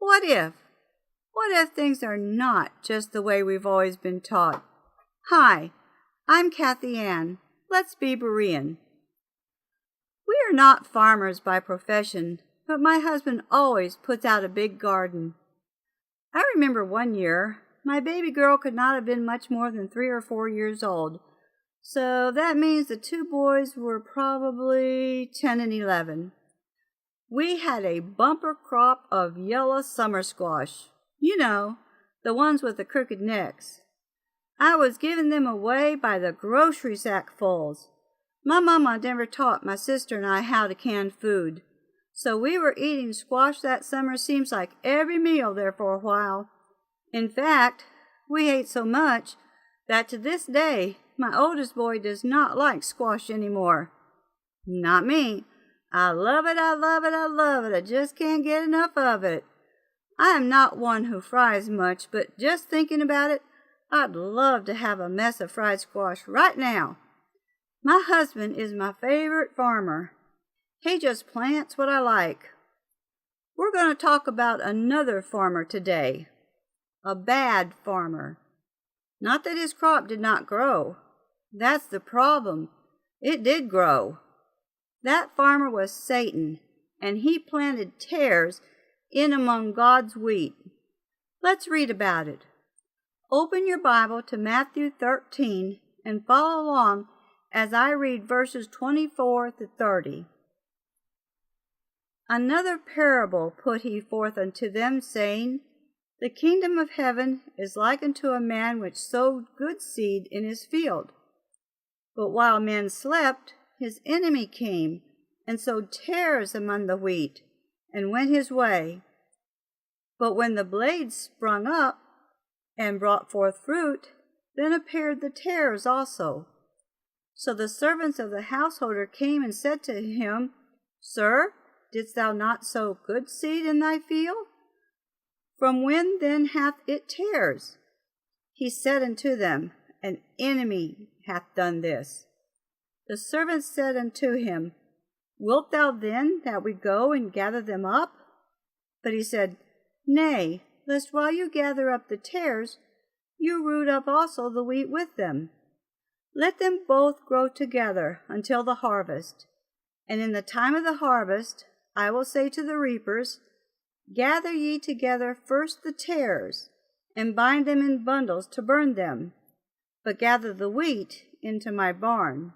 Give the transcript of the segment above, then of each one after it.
What if? What if things are not just the way we've always been taught? Hi, I'm Kathy Ann. Let's be Berean. We are not farmers by profession, but my husband always puts out a big garden. I remember one year, my baby girl could not have been much more than 3 or 4 years old, so that means the 2 boys were probably 10 and 11. We had a bumper crop of yellow summer squash. You know, the ones with the crooked necks. I was giving them away by the grocery sackfuls. My mama never taught my sister and I how to can food, so we were eating squash that summer seems like every meal there for a while. In fact, we ate so much that to this day, my oldest boy does not like squash anymore. Not me. I love it, I love it, I love it. I just can't get enough of it. I am not one who fries much, but just thinking about it, I'd love to have a mess of fried squash right now. My husband is my favorite farmer. He just plants what I like. We're going to talk about another farmer today. A bad farmer. Not that his crop did not grow. That's the problem. It did grow. That farmer was Satan, and he planted tares in among God's wheat. Let's read about it. Open your Bible to Matthew 13 and follow along as I read verses 24 to 30. Another parable put he forth unto them, saying, The kingdom of heaven is like unto a man which sowed good seed in his field. But while men slept, his enemy came, and sowed tares among the wheat, and went his way. But when the blades sprung up, and brought forth fruit, then appeared the tares also. So the servants of the householder came and said to him, Sir, didst thou not sow good seed in thy field? From when then hath it tares? He said unto them, An enemy hath done this. The servants said unto him, Wilt thou then that we go and gather them up? But he said, Nay, lest while you gather up the tares, you root up also the wheat with them. Let them both grow together until the harvest. And in the time of the harvest, I will say to the reapers, Gather ye together first the tares, and bind them in bundles to burn them, but gather the wheat into my barn.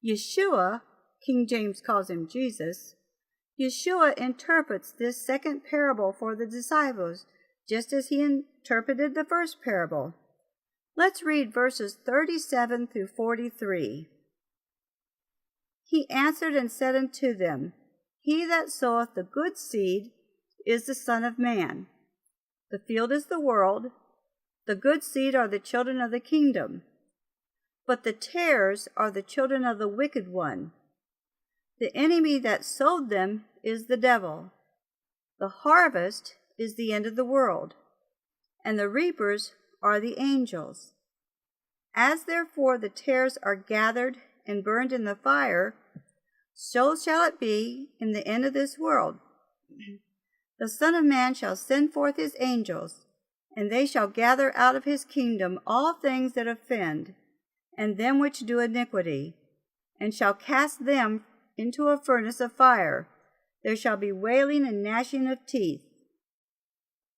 Yeshua, King James calls him Jesus, Yeshua interprets this second parable for the disciples, just as he interpreted the first parable. Let's read verses 37 through 43. He answered and said unto them, He that soweth the good seed is the Son of Man. The field is the world. The good seed are the children of the kingdom. But the tares are the children of the wicked one. The enemy that sowed them is the devil. The harvest is the end of the world, and the reapers are the angels. As therefore the tares are gathered and burned in the fire, so shall it be in the end of this world. The Son of Man shall send forth his angels, and they shall gather out of his kingdom all things that offend, and them which do iniquity, and shall cast them into a furnace of fire. There shall be wailing and gnashing of teeth.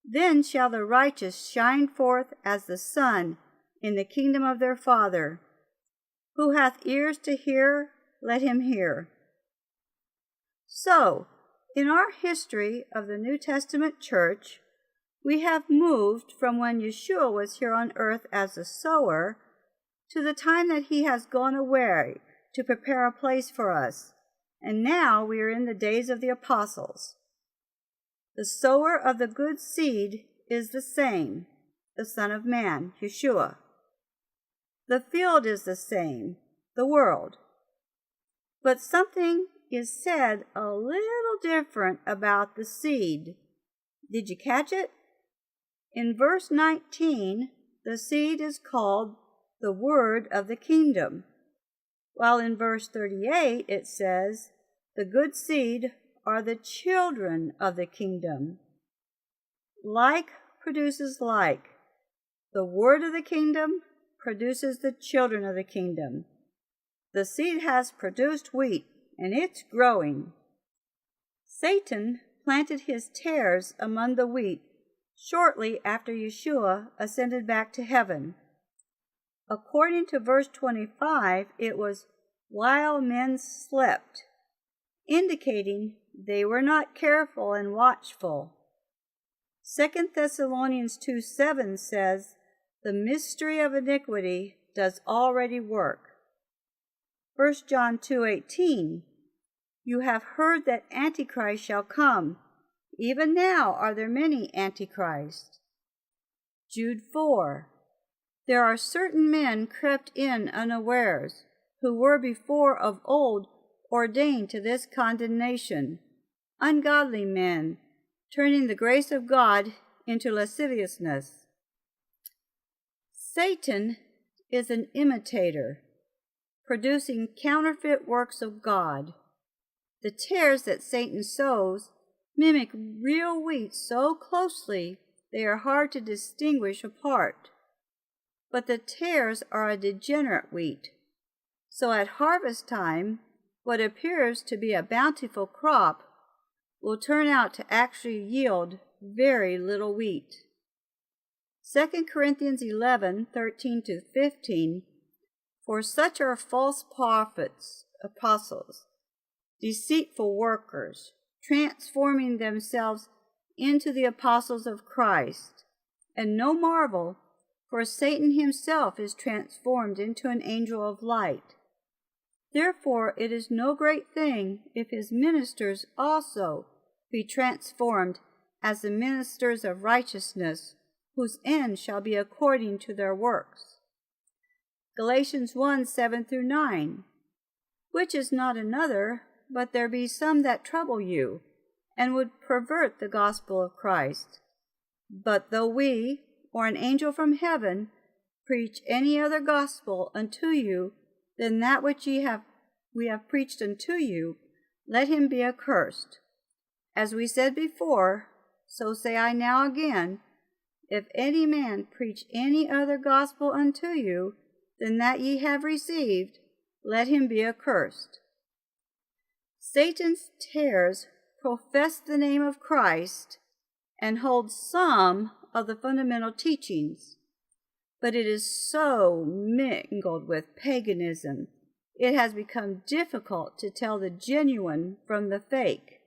Then shall the righteous shine forth as the sun in the kingdom of their Father. Who hath ears to hear, let him hear. So, in our history of the New Testament church, we have moved from when Yeshua was here on earth as a sower to the time that he has gone away to prepare a place for us. And now we are in the days of the apostles. The sower of the good seed is the same, the Son of Man, Yeshua. The field is the same, the world. But something is said a little different about the seed. Did you catch it? In verse 19, the seed is called the word of the kingdom, while in verse 38 it says, the good seed are the children of the kingdom. Like produces like. The word of the kingdom produces the children of the kingdom. The seed has produced wheat, and it's growing. Satan planted his tares among the wheat shortly after Yeshua ascended back to heaven. According to verse 25, it was while men slept, indicating they were not careful and watchful. 2 Thessalonians 2:7 says, "The mystery of iniquity does already work." 1 John 2:18, "You have heard that Antichrist shall come. Even now are there many Antichrists." Jude 4, "There are certain men crept in unawares, who were before of old ordained to this condemnation, ungodly men, turning the grace of God into lasciviousness." Satan is an imitator, producing counterfeit works of God. The tares that Satan sows mimic real wheat so closely they are hard to distinguish apart. But the tares are a degenerate wheat, so at harvest time, what appears to be a bountiful crop will turn out to actually yield very little wheat. 2 Corinthians 11:13-15, "For such are false prophets, apostles, deceitful workers, transforming themselves into the apostles of Christ. And no marvel, for Satan himself is transformed into an angel of light. Therefore it is no great thing if his ministers also be transformed as the ministers of righteousness, whose end shall be according to their works." Galatians 1:7-9, "Which is not another, but there be some that trouble you, and would pervert the gospel of Christ. But though we, or an angel from heaven, preach any other gospel unto you than that which we have preached unto you, let him be accursed. As we said before, so say I now again, if any man preach any other gospel unto you than that ye have received, let him be accursed." Satan's tares profess the name of Christ and hold some of the fundamental teachings, but it is so mingled with paganism, it has become difficult to tell the genuine from the fake.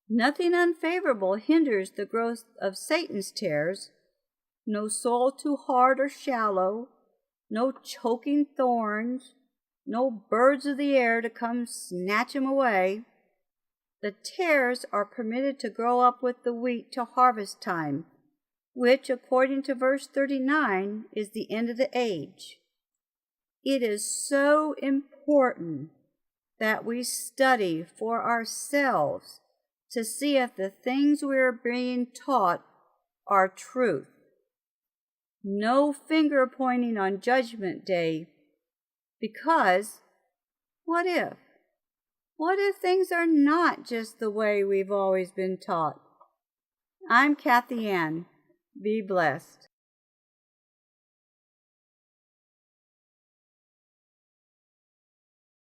Nothing unfavorable hinders the growth of Satan's tares, no soil too hard or shallow, no choking thorns, no birds of the air to come snatch him away. The tares are permitted to grow up with the wheat till harvest time, which, according to verse 39, is the end of the age. It is so important that we study for ourselves to see if the things we are being taught are truth. No finger pointing on Judgment Day, because what if? What if things are not just the way we've always been taught? I'm Kathy Ann. Be blessed.